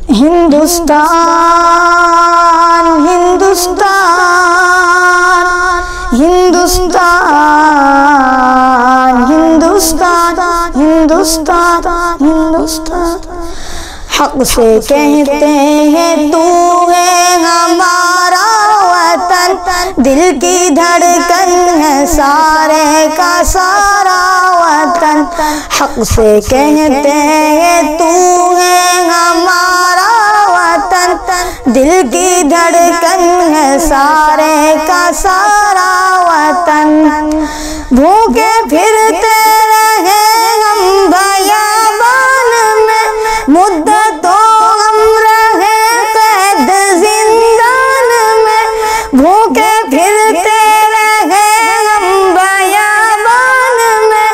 ہندوستان ہندوستان ہندوستان ہندوستان ہندوستان ہندوستان حق سے کہتے ہیں تو ہے ہمارا وطن، دل کی دھڑکن ہے سارے کا سارا وطن، حق سے کہتے ہیں تو ہے ہمارا وطن، دل کی دھڑکن ہے سارے کا سارا وطن، بھوکے پھرتے رہے ہم بیابان میں، مدتوں ہم رہے قید زندان میں، بھوکے پھرتے رہے ہم بیابان میں،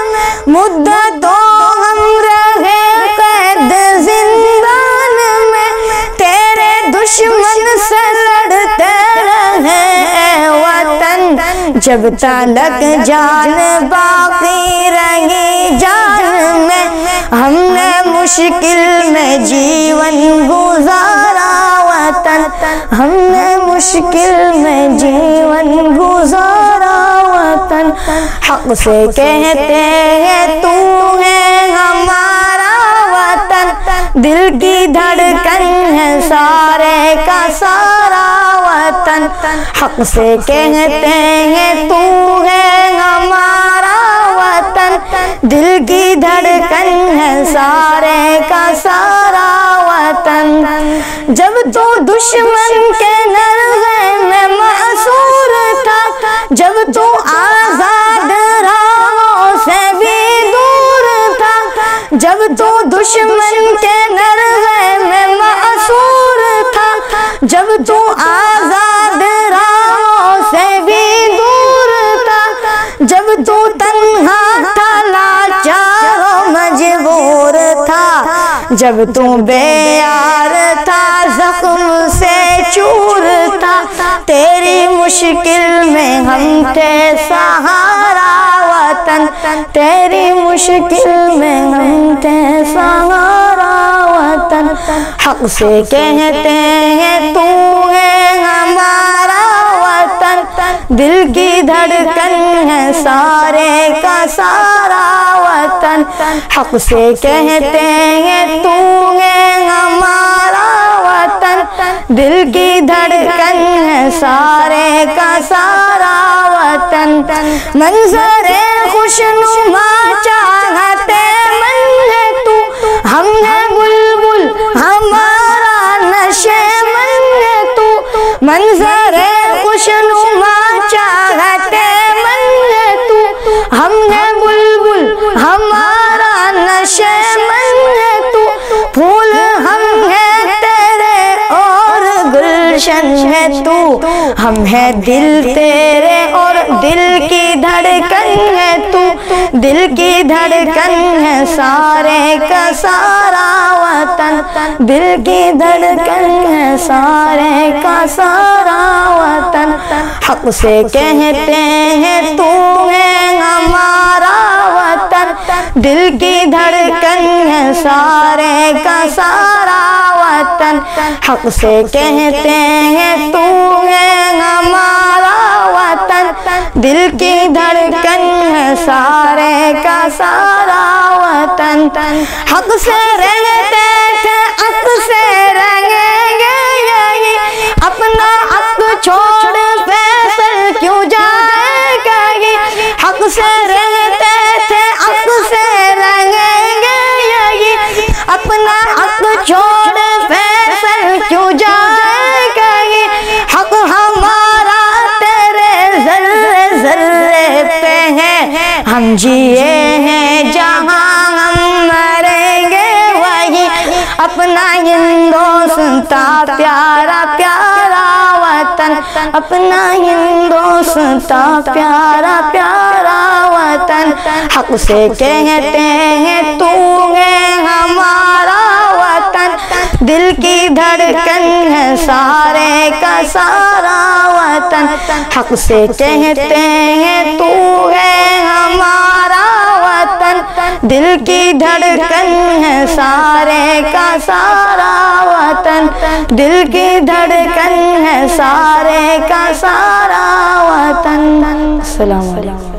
مدتوں ہم رہے قید زندان میں، تیرے دشمن سے لڑتے رہے اے وطن، جب تلک جان باقی رہی جان میں، ہم نے مشکل میں جیون گزارا وطن، ہم نے مشکل میں جیون گزارا وطن، حق سے کہتے ہیں تو ہے ہمارا وطن، دل کی دھڑکن ہے سارے کا سارا وطن، حق سے کہتے ہیں تو ہے ہمارا وطن، دل کی دھڑکن ہے سارے کا سارا وطن، جب تو دشمن کے نرغے میں معصور تھا، جب تو آزاد راہوں سے بھی دور تھا، جب تو دشمن کے نرغے میں معصور تھا، جب تو آزاد راہوں سے بھی دور تھا، جب تو تنہا تھا لاچار و مجبور تھا، جب تو بے یار تھا زخم سے چور تھا، تیری مشکل میں ہم تھے سہارا وطن، تیری مشکل میں ہم تھے سہارا وطن، حق سے کہتے ہیں تو ہے ہمارا وطن، دل کی دھڑکن ہے سارے کا سارا وطن، حق سے کہتے ہیں تو ہے ہمارا وطن، دل کی دھڑکن ہے سارے کا سارا وطن، منظر خوشنما چاہتے من ہے تو، ہم ہے بلبل ہمارا نشے من ہے تو، منظر خوشنما چاہتے من ہے تو، ہم ہے بلبل ہمارا نشے من ہے تو، پھول ہم ہے تیرے اور گلشن ہے تو، ہم ہے دل تیرے اور دل کی دھڑکن ہے تو، دل کی دھڑکن ہے سارے کا سارا وطن، دل کی دھڑکن ہے سارے کا سارا وطن، حق سے کہتے ہیں تو ہے ہمارا وطن، دل کی دھڑکن ہے سارے کا سارا وطن، حق سے کہتے ہیں تو ہے ہمارا وطن، دل کی دھڑکن ہے سارے کا سارا وطن، حق سے رہتے تھے حق سے رہیں گے یہی، اپنا حق چھوڑ فیصل کیوں جائے گا یہ، حق سے رہتے تھے حق سے رہیں گے یہی، اپنا حق چھوڑ فیصل کیوں جائے گا یہ، حق ہمارا تیرے ذرے ذرے پہ ہے، ہم جیے ہیں جہاں ہم مریں گے وہی، اپنا ہندوستان پیارا پیارا وطن، اپنا ہندوستان پیارا پیارا وطن، حق سے کہتے ہیں تو ہے ہمارا وطن، دل کی دھڑکن ہے سارے کا سارا وطن، حق سے کہتے ہیں تو ہے ہمارا وطن، دل کی دھڑکن ہے سارے کا سارا وطن۔ دل کی دھڑکن ہے سارے کا سارا وطن. السلام علیکم.